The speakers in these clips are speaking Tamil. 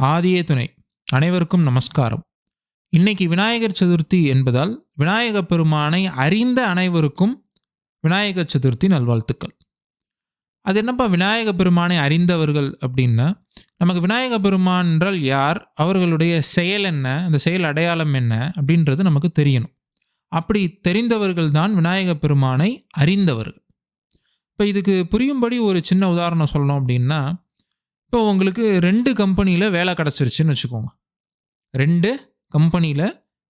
ஆதியே துணை. அனைவருக்கும் நமஸ்காரம். இன்னைக்கு விநாயகர் சதுர்த்தி என்பதால் விநாயக பெருமானை அறிந்த அனைவருக்கும் விநாயகர் சதுர்த்தி நல்வாழ்த்துக்கள். அது என்னப்பா விநாயக பெருமானை அறிந்தவர்கள் அப்படின்னா, நமக்கு விநாயக பெருமான் என்றால் யார், அவர்களுடைய செயல் என்ன, அந்த செயல் அடையாளம் என்ன அப்படின்றது நமக்கு தெரியணும். அப்படி தெரிந்தவர்கள் தான் விநாயக பெருமானை அறிந்தவர்கள். இப்போ இதுக்கு புரியும்படி ஒரு சின்ன உதாரணம் சொல்லணும் அப்படின்னா, இப்போ உங்களுக்கு 2 கம்பெனியில் வேலை கிடச்சிருச்சுன்னு வச்சுக்கோங்க. 2 கம்பெனியில்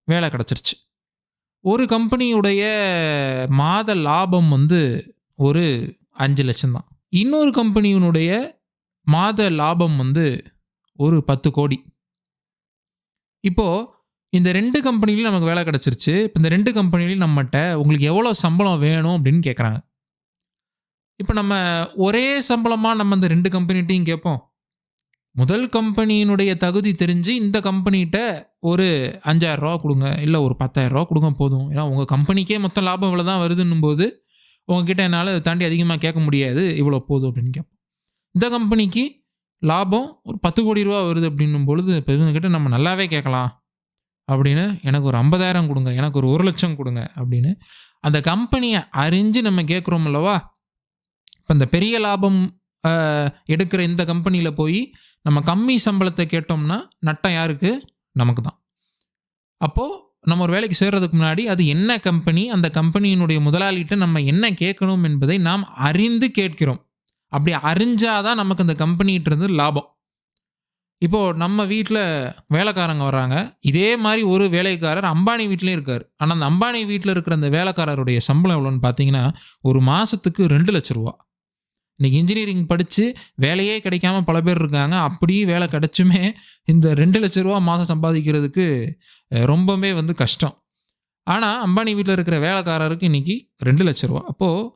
வேலை கிடச்சிருச்சு. ஒரு கம்பெனியுடைய மாத லாபம் ஒரு 5 லட்சம் தான். இன்னொரு கம்பெனியினுடைய மாத லாபம் ஒரு 10 கோடி. இப்போது இந்த 2 கம்பெனிலையும் நமக்கு வேலை கிடச்சிருச்சு. இப்போ இந்த 2 கம்பெனிலையும் நம்மகிட்ட உங்களுக்கு எவ்வளோ சம்பளம் வேணும் அப்படின்னு கேட்குறாங்க. இப்போ நம்ம ஒரே சம்பளமாக நம்ம இந்த 2 கம்பெனிகிட்டையும் கேட்போம். முதல் கம்பெனியினுடைய தகுதி தெரிஞ்சு இந்த கம்பெனிகிட்ட ஒரு 5,000 ரூபா கொடுங்க, இல்லை ஒரு 10,000 ரூபா கொடுங்க போதும். ஏன்னா உங்கள் கம்பெனிக்கே மொத்தம் லாபம் இவ்வளோ தான் வருதுன்னும் போது உங்ககிட்ட என்னால் அதை தாண்டி அதிகமாக கேட்க முடியாது, இவ்வளோ போதும் அப்படின்னு கேட்போம். இந்த கம்பெனிக்கு லாபம் ஒரு 10 கோடி ரூபா வருது அப்படின்னும் பொழுது இப்போ இவங்ககிட்ட நம்ம நல்லாவே கேட்கலாம் அப்படின்னு, எனக்கு ஒரு 50,000 கொடுங்க, எனக்கு ஒரு 1 லட்சம் கொடுங்க அப்படின்னு அந்த கம்பெனியை அறிஞ்சு நம்ம கேட்குறோம் அல்லவா. இப்போ இந்த பெரிய லாபம் எடுக்கிற இந்த கம்பெனியில் போய் நம்ம கம்மி சம்பளத்தை கேட்டோம்னா நட்டம் யாருக்கு? நமக்கு தான். அப்போது நம்ம ஒரு வேலைக்கு சேர்றதுக்கு முன்னாடி அது என்ன கம்பெனி, அந்த கம்பெனியினுடைய முதலாளிகிட்ட நம்ம என்ன கேட்கணும் என்பதை நாம் அறிந்து கேட்கிறோம். அப்படி அறிஞ்சாதான் நமக்கு அந்த கம்பெனிகிட்டேருந்து லாபம். இப்போது நம்ம வீட்டில் வேலைக்காரங்க வர்றாங்க. இதே மாதிரி ஒரு வேலைக்காரர் அம்பானி வீட்லேயும் இருக்கார். ஆனால் அந்த அம்பானி வீட்டில் இருக்கிற அந்த வேலைக்காரருடைய சம்பளம் எவ்வளோன்னு பார்த்தீங்கன்னா ஒரு மாதத்துக்கு 2 லட்ச ரூபா. இன்றைக்கி இன்ஜினியரிங் படித்து வேலையே கிடைக்காம பல பேர் இருக்காங்க. அப்படியே வேலை கிடச்சுமே இந்த 2 லட்ச ரூபா மாதம் சம்பாதிக்கிறதுக்கு ரொம்பவே கஷ்டம். ஆனால் அம்பானி வீட்டில் இருக்கிற வேலைக்காரருக்கு இன்றைக்கி 2 லட்ச ரூபா. அப்போது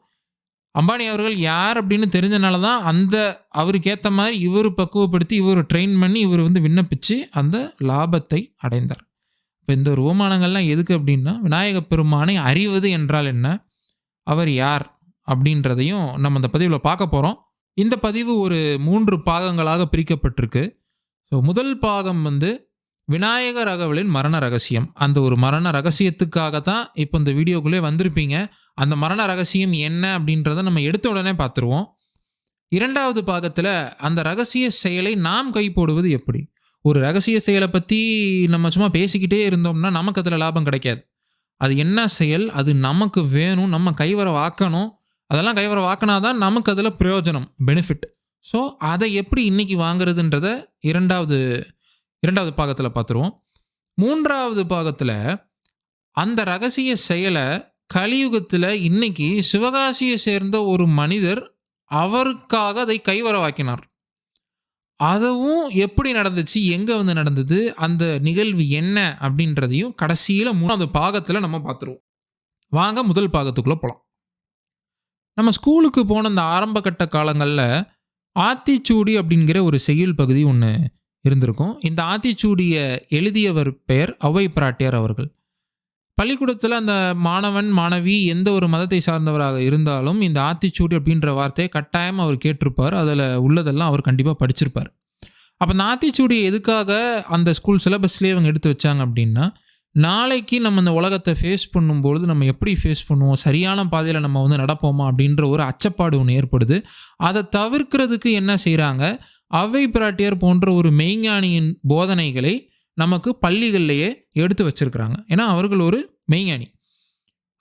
அம்பானி அவர்கள் யார் அப்படின்னு தெரிஞ்சனால தான் அவருக்கு ஏற்ற மாதிரி இவர் பக்குவப்படுத்தி இவர் ட்ரெயின் பண்ணி இவர் விண்ணப்பித்து அந்த லாபத்தை அடைந்தார். இப்போ இந்த ஒரு உவமானங்கள்லாம் எதுக்கு அப்படின்னா, விநாயக பெருமானை அறிவது என்றால் என்ன, அவர் யார் அப்படின்றதையும் நம்ம இந்த பதிவில் பார்க்க போகிறோம். இந்த பதிவு ஒரு 3 பாகங்களாக பிரிக்கப்பட்டிருக்கு. ஸோ முதல் பாகம் விநாயகர் அகவலின் மரண ரகசியம். அந்த ஒரு மரண ரகசியத்துக்காக தான் இப்போ இந்த வீடியோக்குள்ளே வந்திருப்பீங்க. அந்த மரண ரகசியம் என்ன அப்படின்றத நம்ம எடுத்த உடனே பார்த்துருவோம். 2வது பாகத்தில் அந்த ரகசிய செயலை நாம் கை போடுவது எப்படி. ஒரு ரகசிய செயலை பற்றி நம்ம சும்மா பேசிக்கிட்டே இருந்தோம்னா நமக்கு அதில் லாபம் கிடைக்காது. அது என்ன செயல், அது நமக்கு வேணும், நம்ம கைவர வாக்கணும். அதெல்லாம் கைவர வாக்கினா தான் நமக்கு அதில் பிரயோஜனம், பெனிஃபிட். ஸோ அதை எப்படி இன்றைக்கி வாங்குறதுன்றத இரண்டாவது பாகத்தில் பார்த்துருவோம். 3வது பாகத்தில் அந்த ரகசிய செயலை கலியுகத்தில் இன்னைக்கு சிவகாசியை சேர்ந்த ஒரு மனிதர் அவருக்காக அதை கைவர வாக்கினார். அதுவும் எப்படி நடந்துச்சு, எங்கே நடந்தது, அந்த நிகழ்வு என்ன அப்படின்றதையும் கடைசியில் 3வது பாகத்தில் நம்ம பார்த்துருவோம். வாங்க முதல் பாகத்துக்குள்ளே போகலாம். நம்ம ஸ்கூலுக்கு போன அந்த ஆரம்ப கட்ட காலங்களில் ஆத்திச்சூடி அப்படிங்கிற ஒரு செய்யுள் பகுதி ஒன்று இருந்திருக்கும். இந்த ஆத்திச்சூடியை எழுதியவர் பெயர் ஔவை பிராட்டியார் அவர்கள். பள்ளிக்கூடத்தில் அந்த மாணவன் மாணவி எந்த ஒரு மதத்தை சார்ந்தவராக இருந்தாலும் இந்த ஆத்திச்சூடி அப்படின்ற வார்த்தையை கட்டாயம் அவர் கேட்டிருப்பார். அதில் உள்ளதெல்லாம் அவர் கண்டிப்பாக படிச்சிருப்பார். அப்போ இந்த ஆத்திச்சூடி எதுக்காக அந்த ஸ்கூல் சிலபஸ்லேயே அவங்க எடுத்து வச்சாங்க அப்படின்னா, நாளைக்கு நம்ம இந்த உலகத்தை ஃபேஸ் பண்ணும்பொழுது நம்ம எப்படி ஃபேஸ் பண்ணுவோம், சரியான பாதையில் நம்ம நடப்போமா அப்படின்ற ஒரு அச்சப்பாடு ஒன்று ஏற்படுது. அதை தவிர்க்கிறதுக்கு என்ன செய்கிறாங்க, ஔவை பிராட்டியார் போன்ற ஒரு மெய்ஞானியின் போதனைகளை நமக்கு பள்ளிகள்லையே எடுத்து வச்சுருக்கிறாங்க. ஏன்னா அவர்கள் ஒரு மெய்ஞானி.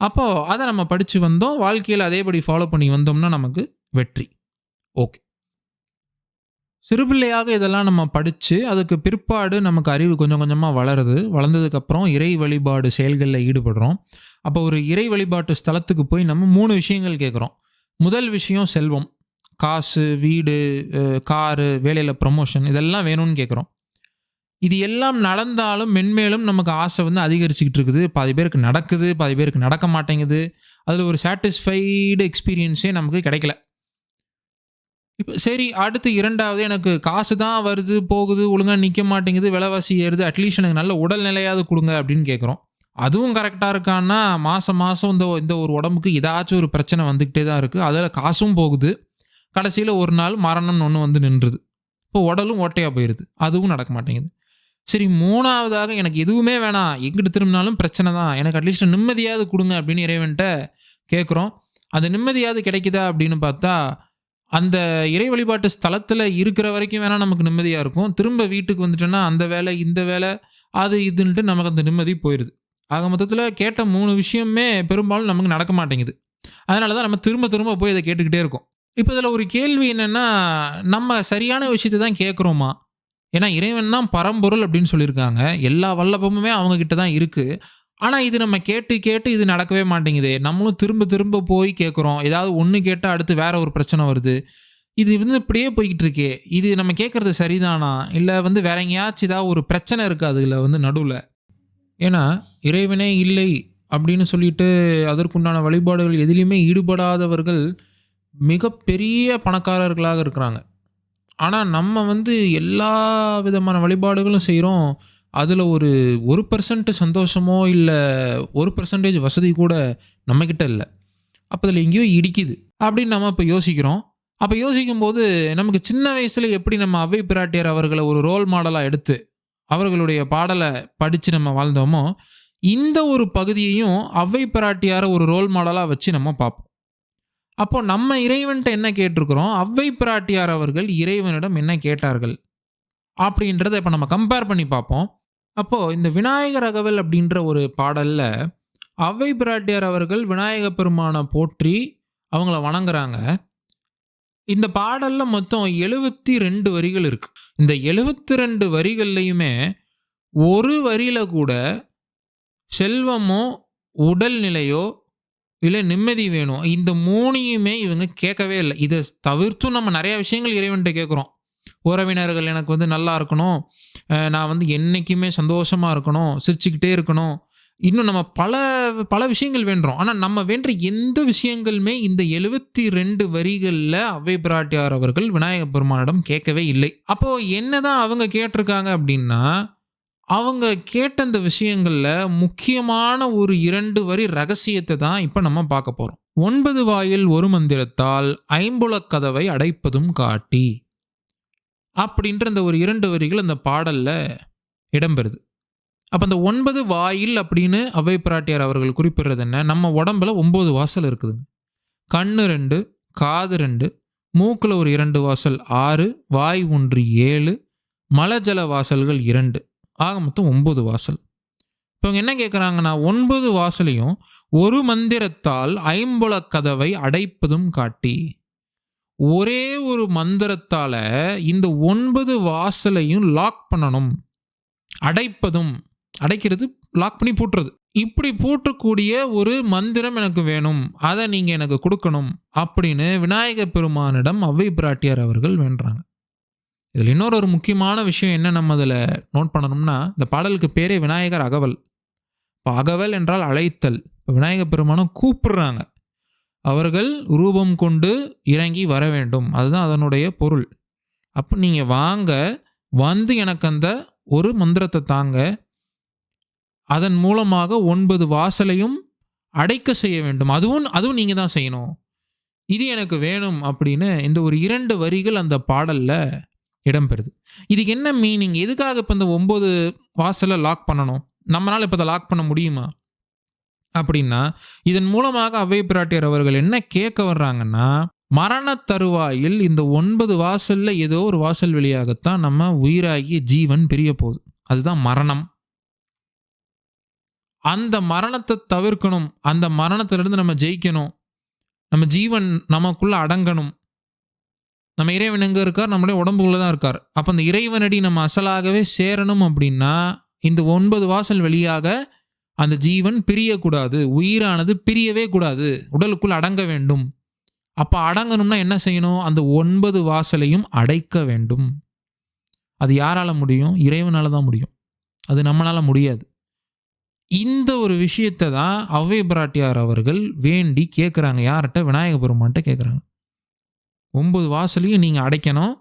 அப்போது அதை நம்ம படித்து வந்தோம், வாழ்க்கையில் அதேபடி ஃபாலோ பண்ணி வந்தோம்னா நமக்கு வெற்றி. ஓகே, சிறுபிள்ளையாக இதெல்லாம் நம்ம படித்து அதுக்கு பிற்பாடு நமக்கு அறிவு கொஞ்சம் கொஞ்சமாக வளர்ந்ததுக்கப்புறம் இறை வழிபாடு செயல்களில் ஈடுபடுறோம். அப்போ ஒரு இறை வழிபாட்டு ஸ்தலத்துக்கு போய் நம்ம 3 விஷயங்கள் கேட்குறோம். முதல் விஷயம் செல்வம், காசு, வீடு, காரு, வேலையில் ப்ரமோஷன், இதெல்லாம் வேணும்னு கேட்குறோம். இது எல்லாம் நடந்தாலும் மென்மேலும் நமக்கு ஆசை அதிகரிச்சுக்கிட்டு இருக்குது. பாதி பேருக்கு நடக்குது, பாதி பேருக்கு நடக்க மாட்டேங்குது. அதில் ஒரு சாட்டிஸ்ஃபைடு எக்ஸ்பீரியன்ஸே நமக்கு கிடைக்கல. இப்போ சரி, அடுத்து 2வது, எனக்கு காசு தான் வருது போகுது, ஒழுங்காக நிற்க மாட்டேங்குது, விலைவாசி ஏறுது, அட்லீஸ்ட் எனக்கு நல்ல உடல்நிலையாவது கொடுங்க அப்படின்னு கேட்குறோம். அதுவும் கரெக்டாக இருக்கான்னா மாதம் இந்த ஒரு உடம்புக்கு ஏதாச்சும் ஒரு பிரச்சனை வந்துக்கிட்டே தான் இருக்குது. அதில் காசும் போகுது. கடைசியில் ஒரு நாள் மரணம்னு ஒன்று நின்றுது. இப்போ உடலும் ஓட்டையாக போயிடுது, அதுவும் நடக்க மாட்டேங்குது. சரி, மூணாவதாக எனக்கு எதுவுமே வேணாம், எங்கிட்டு திரும்பினாலும் பிரச்சனை தான், எனக்கு அட்லீஸ்ட் நிம்மதியாவது கொடுங்க அப்படின்னு இறைவன்ட்ட கேட்குறோம். அந்த நிம்மதியாவது கிடைக்குதா அப்படின்னு பார்த்தா, அந்த இறை வழிபாட்டு ஸ்தலத்தில் இருக்கிற வரைக்கும் வேணால் நமக்கு நிம்மதியாக இருக்கும். திரும்ப வீட்டுக்கு வந்துட்டோன்னா அந்த வேலை இந்த வேலை அது இதுன்ட்டு நமக்கு அந்த நிம்மதி போயிடுது. ஆக மொத்தத்தில் கேட்ட 3 விஷயமே பெரும்பாலும் நமக்கு நடக்க மாட்டேங்குது. அதனால தான் நம்ம திரும்ப திரும்ப போய் இதை கேட்டுக்கிட்டே இருக்கோம். இப்போ இதில் ஒரு கேள்வி என்னென்னா, நம்ம சரியான விஷயத்தை தான் கேட்குறோமா? ஏன்னா இறைவன் தான் பரம்பொருள் அப்படின்னு சொல்லியிருக்காங்க. எல்லா வல்லபமுமே அவங்கக்கிட்ட தான் இருக்குது. ஆனால் இது நம்ம கேட்டு கேட்டு இது நடக்கவே மாட்டேங்குது. நம்மளும் திரும்ப திரும்ப போய் கேட்குறோம். ஏதாவது ஒன்று கேட்டால் அடுத்து வேற ஒரு பிரச்சனை வருது. இது இப்படியே போய்கிட்டு இருக்கே. இது நம்ம கேட்குறது சரிதானா? இல்லை வேற எங்கேயாச்சும் ஏதாவது ஒரு பிரச்சனை இருக்குது அதில் நடுவில்? ஏன்னா இறைவனே இல்லை அப்படின்னு சொல்லிட்டு அதற்குண்டான வழிபாடுகள் எதிலையுமே ஈடுபடாதவர்கள் மிகப்பெரிய பணக்காரர்களாக இருக்கிறாங்க. ஆனால் நம்ம எல்லா விதமான வழிபாடுகளும் செய்கிறோம். அதில் ஒரு 1% சந்தோஷமோ இல்லை 1% வசதி கூட நம்மக்கிட்ட இல்லை. அப்போ அதில் எங்கேயோ இடிக்குது அப்படின்னு நம்ம இப்போ யோசிக்கிறோம். அப்போ யோசிக்கும்போது நமக்கு சின்ன வயசில் எப்படி நம்ம அவ்வை பிராட்டியார் அவர்களை ஒரு ரோல் மாடலாக எடுத்து அவர்களுடைய பாடலை படித்து நம்ம வாழ்ந்தோமோ, இந்த ஒரு பகுதியையும் அவ்வை பிராட்டியாரை ஒரு ரோல் மாடலாக வச்சு நம்ம பார்ப்போம். அப்போ நம்ம இறைவன்கிட்ட என்ன கேட்டிருக்கிறோம், அவ்வை பிராட்டியார் அவர்கள் இறைவனிடம் என்ன கேட்டார்கள் அப்படின்றத இப்போ நம்ம கம்பேர் பண்ணி பார்ப்போம். அப்போது இந்த விநாயகர் அகவல் அப்படின்ற ஒரு பாடலில் அவ்வை பிராட்டியார் அவர்கள் விநாயக பெருமானை போற்றி அவங்கள வணங்குறாங்க. இந்த பாடலில் மொத்தம் 72 வரிகள் இருக்கு. இந்த 72 வரிகள்லையுமே ஒரு வரியில கூட செல்வமோ உடல்நிலையோ இல்லை நிம்மதி வேணும், இந்த 3யுமே இவங்க கேட்கவே இல்லை. இதை தவிர்த்தும் நம்ம நிறைய விஷயங்கள் இறைவன்கிட்ட கேட்குறோம். உறவினர்கள் எனக்கு நல்லா இருக்கணும், நான் என்றைக்குமே சந்தோஷமாக இருக்கணும், சிரிச்சுக்கிட்டே இருக்கணும், இன்னும் நம்ம பல பல விஷயங்கள் வேண்டுறோம். ஆனால் நம்ம வேண்ட எந்த விஷயங்களுமே இந்த 72 வரிகளில் அவ்வை பிராட்டியார் அவர்கள் விநாயக பெருமானிடம் கேட்கவே இல்லை. அப்போது என்னதான் அவங்க கேட்டிருக்காங்க அப்படின்னா, அவங்க கேட்ட அந்த விஷயங்களில் முக்கியமான ஒரு 2 வரி ரகசியத்தை தான் இப்போ நம்ம பார்க்க போகிறோம். 9 வாயில் ஒரு மந்திரத்தால் ஐம்புலக் கதவை அடைப்பதும் காட்டி அப்படின்ற அந்த ஒரு 2 வரிகள் அந்த பாடலில் இடம்பெறுது. அப்போ அந்த 9 வாயில் அப்படின்னு அவ்வை பிராட்டியார் அவர்கள் குறிப்பிடுறது என்ன, நம்ம உடம்புல 9 வாசல் இருக்குதுங்க. கண்ணு 2, காது 2, மூக்கில் ஒரு 2 வாசல் 6, வாய் 1 7, மலஜல வாசல்கள் 2, ஆக மொத்தம் 9 வாசல். இப்போ இவங்க என்ன கேட்குறாங்கன்னா, 9 வாசலையும் ஒரு மந்திரத்தால் ஐம்புலக் கதவை அடைப்பதும் காட்டி, ஒரே ஒரு மந்திரத்தால் இந்த 9 வாசலையும் லாக் பண்ணணும். அடைப்பதும், அடைக்கிறது லாக் பண்ணி பூட்டுறது, இப்படி பூட்டக்கூடிய ஒரு மந்திரம் எனக்கு வேணும், அதை நீங்கள் எனக்கு கொடுக்கணும் அப்படின்னு விநாயக பெருமானிடம் அவ்வை பிராட்டியார் அவர்கள் வேண்டுறாங்க. இதில் இன்னொரு முக்கியமான விஷயம் என்ன நம்ம அதில் நோட் பண்ணணும்னா, இந்த பாடலுக்கு பேரே விநாயகர் அகவல். இப்போ அகவல் என்றால் அழைத்தல். இப்போ விநாயக பெருமானம் கூப்பிடுறாங்க, அவர்கள் ரூபம் கொண்டு இறங்கி வர வேண்டும், அதுதான் அதனுடைய பொருள். அப்போ நீங்கள் வாங்க, எனக்கு அந்த ஒரு மந்திரத்தை தாங்க, அதன் மூலமாக 9 வாசலையும் அடைக்க செய்ய வேண்டும், அதுவும் நீங்கள் தான் செய்யணும், இது எனக்கு வேணும் அப்படின்னு இந்த ஒரு 2 வரிகள் அந்த பாடலில் இடம்பெறுது. இதுக்கு என்ன மீனிங், எதுக்காக இப்போ இந்த 9 வாசலை லாக் பண்ணணும், நம்மளால் இப்போ அதை லாக் பண்ண முடியுமா அப்படின்னா, இதன் மூலமாக அவ்வை பிராட்டியார் அவர்கள் என்ன கேட்க வர்றாங்கன்னா, மரண தருவாயில் இந்த 9 வாசலில் ஏதோ ஒரு வாசல் வழியாகத்தான் நம்ம உயிராகிய ஜீவன் பிரிய போகுது, அதுதான் மரணம். அந்த மரணத்தை தவிர்க்கணும், அந்த மரணத்திலிருந்து நம்ம ஜெயிக்கணும், நம்ம ஜீவன் நமக்குள்ள அடங்கணும். நம்ம இறைவன் எங்கே இருக்கார், நம்மளுடைய உடம்புக்குள்ளே தான் இருக்கார். அப்போ அந்த இறைவனடி நம்ம அசலாகவே சேரணும் அப்படின்னா, இந்த 9 வாசல் வழியாக அந்த ஜீவன் பிரியக்கூடாது, உயிரானது பிரியவே கூடாது, உடலுக்குள் அடங்க வேண்டும். அப்போ அடங்கணும்னா என்ன செய்யணும், அந்த 9 வாசலையும் அடைக்க வேண்டும். அது யாரால் முடியும், இறைவனால தான் முடியும், அது நம்மளால் முடியாது. இந்த ஒரு விஷயத்தை தான் அவ்வை பிராட்டியார் அவர்கள் வேண்டி கேட்குறாங்க. யார்கிட்ட, விநாயக பெருமான்கிட்ட கேட்குறாங்க. 9 வாசலையும் நீங்கள் அடைக்கணும்,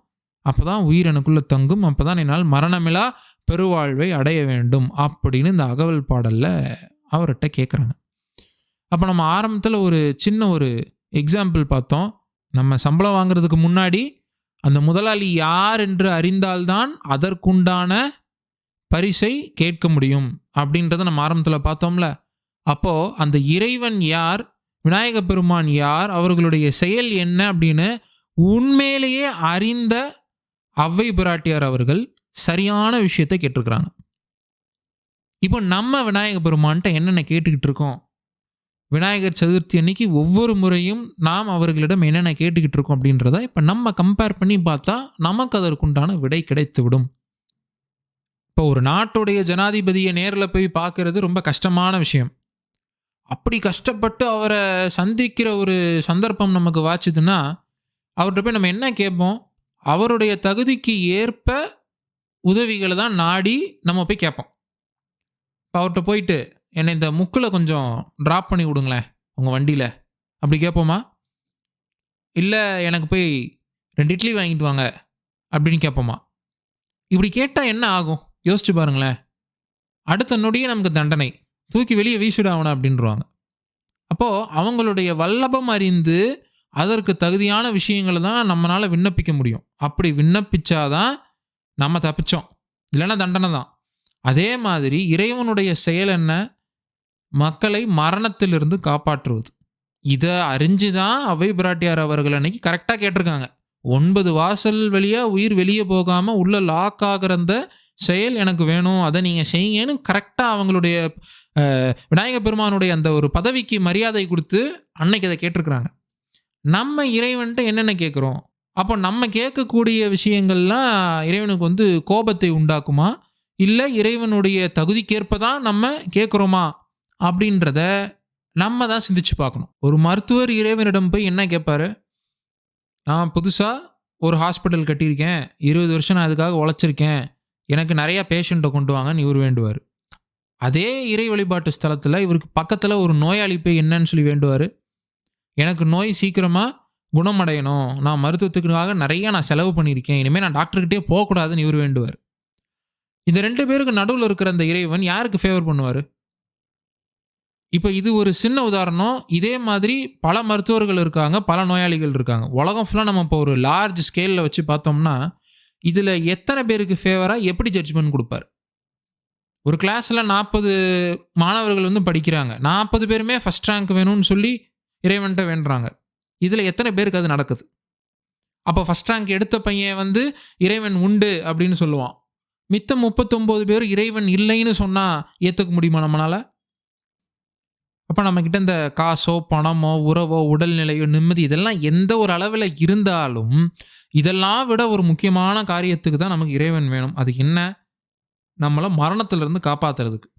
அப்போ தான் உயிர் எனக்குள்ளே தங்கும், அப்போ தான் என்னால் மரணமில்லா பெருவாழ்வை அடைய வேண்டும் அப்படின்னு இந்த அகவல் பாடலில் அவர்கிட்ட கேட்குறாங்க. அப்போ நம்ம ஆரம்பத்தில் ஒரு சின்ன ஒரு எக்ஸாம்பிள் பார்த்தோம். நம்ம சம்பளம் வாங்குறதுக்கு முன்னாடி அந்த முதலாளி யார் என்று அறிந்தால்தான் அதற்குண்டான பரிசை கேட்க முடியும் அப்படின்றத நம்ம ஆரம்பத்தில் பார்த்தோம்ல. அப்போ அந்த இறைவன் யார், விநாயக பெருமான் யார், அவர்களுடைய செயல் என்ன அப்படின்னு உண்மையிலேயே அறிந்த அவ்வை பிராட்டியார் அவர்கள் சரியான விஷயத்தை கேட்டிருக்கிறாங்க. இப்போ நம்ம விநாயக பெருமான்கிட்ட என்னென்ன கேட்டுக்கிட்டு இருக்கோம், விநாயகர் சதுர்த்தி அன்னைக்கு ஒவ்வொரு முறையும் நாம் அவர்களிடம் என்னென்ன கேட்டுக்கிட்டு இருக்கோம் அப்படின்றத இப்போ நம்ம கம்பேர் பண்ணி பார்த்தா நமக்கு அதற்குண்டான விடை கிடைத்து விடும். இப்போ ஒரு நாட்டுடைய ஜனாதிபதியை நேரில் போய் பார்க்கறது ரொம்ப கஷ்டமான விஷயம். அப்படி கஷ்டப்பட்டு அவரை சந்திக்கிற ஒரு சந்தர்ப்பம் நமக்கு வாச்சுதுன்னா அவர்கிட்ட போய் நம்ம என்ன கேட்போம், அவருடைய தகுதிக்கு ஏற்ப உதவிகளை தான் நாடி நம்ம போய் கேட்போம். இப்போ அவர்கிட்ட போயிட்டு என்னை இந்த முக்கில் கொஞ்சம் ட்ராப் பண்ணி விடுங்களேன் உங்கள் வண்டியில் அப்படி கேட்போமா? இல்லை எனக்கு போய் 2 இட்லி வாங்கிட்டு வாங்க அப்படின்னு கேட்போமா? இப்படி கேட்டால் என்ன ஆகும் யோசிச்சு பாருங்களேன். அடுத்த நொடியே நமக்கு தண்டனை, தூக்கி வெளியே வீசிடாவன அப்படின்றவாங்க. அப்போது அவங்களுடைய வல்லபம் அறிந்து அதற்கு தகுதியான விஷயங்களை தான் நம்மளால் விண்ணப்பிக்க முடியும். அப்படி விண்ணப்பிச்சாதான் நம்ம தப்பிச்சோம், இல்லைன்னா தண்டனை தான். அதே மாதிரி இறைவனுடைய செயல் என்ன, மக்களை மரணத்திலிருந்து காப்பாற்றுவது. இதை அறிஞ்சு தான் அவ்வை பிராட்டியார் அவர்கள் அன்னைக்கு கரெக்டாக கேட்டிருக்காங்க. 9 வாசல் வழியாக உயிர் வெளியே போகாமல் உள்ள லாக் ஆகிற அந்த செயல் எனக்கு வேணும், அதை நீங்கள் செய்யுங்கன்னு கரெக்டாக அவங்களுடைய விநாயக பெருமானுடைய அந்த ஒரு பதவிக்கு மரியாதை கொடுத்து அன்னைக்கு அதை கேட்டிருக்கிறாங்க. நம்ம இறைவன்ட்ட என்னென்ன கேட்குறோம், அப்போ நம்ம கேட்கக்கூடிய விஷயங்கள்லாம் இறைவனுக்கு வந்து கோபத்தை உண்டாக்குமா, இல்லை இறைவனுடைய தகுதிக்கேற்ப தான் நம்ம கேட்குறோமா அப்படின்றத நம்ம தான் சிந்திச்சு பார்க்கணும். ஒரு மருத்துவர் இறைவனிடம் போய் என்ன கேட்பாரு, நான் புதுசாக ஒரு ஹாஸ்பிட்டல் கட்டியிருக்கேன், 20 வருஷம் நான் அதுக்காக உழைச்சிருக்கேன், எனக்கு நிறையா பேஷண்ட்டை கொண்டு வாங்கன்னு இவர் வேண்டுவார். அதே இறை வழிபாட்டு ஸ்தலத்தில் இவருக்கு பக்கத்தில் ஒரு நோயாளி போய் என்னன்னு சொல்லி வேண்டுவார், எனக்கு நோய் சீக்கிரமாக குணமடையணும், நான் மருத்துவத்துக்காக நிறையா நான் செலவு பண்ணியிருக்கேன், இனிமேல் நான் டாக்டர்கிட்டே போகக்கூடாதுன்னு இவர் வேண்டுவார். இந்த 2 பேருக்கு நடுவில் இருக்கிற அந்த இறைவன் யாருக்கு ஃபேவர் பண்ணுவார்? இப்போ இது ஒரு சின்ன உதாரணம். இதே மாதிரி பல மருத்துவர்கள் இருக்காங்க, பல நோயாளிகள் இருக்காங்க. உலகம் ஃபுல்லாக நம்ம இப்போ ஒரு லார்ஜ் ஸ்கேலில் வச்சு பார்த்தோம்னா இதில் எத்தனை பேருக்கு ஃபேவராக எப்படி ஜட்ஜ்மெண்ட் கொடுப்பார்? ஒரு கிளாஸில் 40 மாணவர்கள் வந்து படிக்கிறாங்க, 40 பேருமே ஃபஸ்ட் ரேங்க் வேணும்னு சொல்லி இறைவன்ட்ட வேண்டுறாங்க. இதில் எத்தனை பேருக்கு அது நடக்குது? அப்போ ஃபஸ்ட் ரேங்க் எடுத்த பையன் வந்து இறைவன் உண்டு அப்படின்னு சொல்லுவான், மித்தம் 39 பேர் இறைவன் இல்லைன்னு சொன்னால் ஏற்றுக்க முடியுமா நம்மளால்? அப்போ நம்மக்கிட்ட இந்த காசோ பணமோ உறவோ உடல்நிலையோ நிம்மதி இதெல்லாம் எந்த ஒரு அளவில் இருந்தாலும் இதெல்லாம் விட ஒரு முக்கியமான காரியத்துக்கு தான் நமக்கு இறைவன் வேணும். அது என்ன? நம்மளை மரணத்திலிருந்து காப்பாற்றுறதுக்கு.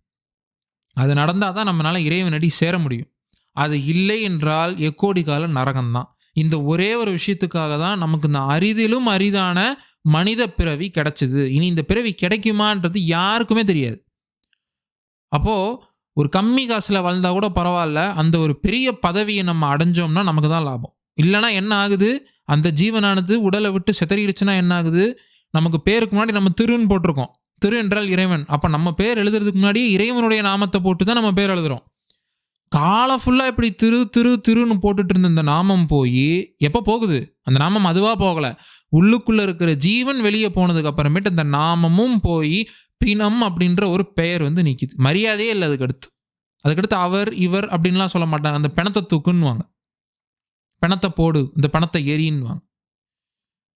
அது நடந்தால் தான் நம்மளால் இறைவனடி சேர முடியும். அது இல்லை என்றால் எக்கோடி கால நரகம்தான். இந்த ஒரே ஒரு விஷயத்துக்காக தான் நமக்கு இந்த அரிதிலும் அரிதான மனித பிறவி கிடைச்சிது. இனி இந்த பிறவி கிடைக்குமான்றது யாருக்குமே தெரியாது. அப்போது ஒரு கம்மி காசில் வாழ்ந்தா கூட பரவாயில்ல, அந்த ஒரு பெரிய பதவியை நம்ம அடைஞ்சோம்னா நமக்கு தான் லாபம். இல்லைனா என்ன ஆகுது, அந்த ஜீவனானது உடலை விட்டு செதறிடுச்சுன்னா என்ன ஆகுது, நமக்கு பேருக்கு முன்னாடி நம்ம திருன்னு போட்டிருக்கோம், திரு என்றால் இறைவன். அப்போ நம்ம பேர் எழுதுறதுக்கு முன்னாடியே இறைவனுடைய நாமத்தை போட்டு தான் நம்ம பேர் எழுதுகிறோம். காலம் ஃபுல்லாக இப்படி திரு திரு திருன்னு போட்டுட்டு இருந்த இந்த நாமம் போய் எப்போ போகுது? அந்த நாமம் அதுவாக போகலை, உள்ளுக்குள்ளே இருக்கிற ஜீவன் வெளியே போனதுக்கு அப்புறமேட்டு அந்த நாமமும் போய் பிணம் அப்படின்ற ஒரு பெயர் வந்து நிற்கிது. மரியாதையே இல்லை அதுக்கடுத்து அவர் இவர் அப்படின்லாம் சொல்ல மாட்டாங்க. அந்த பிணத்தை தூக்குன்னுவாங்க, பிணத்தை போடு, இந்த பணத்தை எரின்னுவாங்க.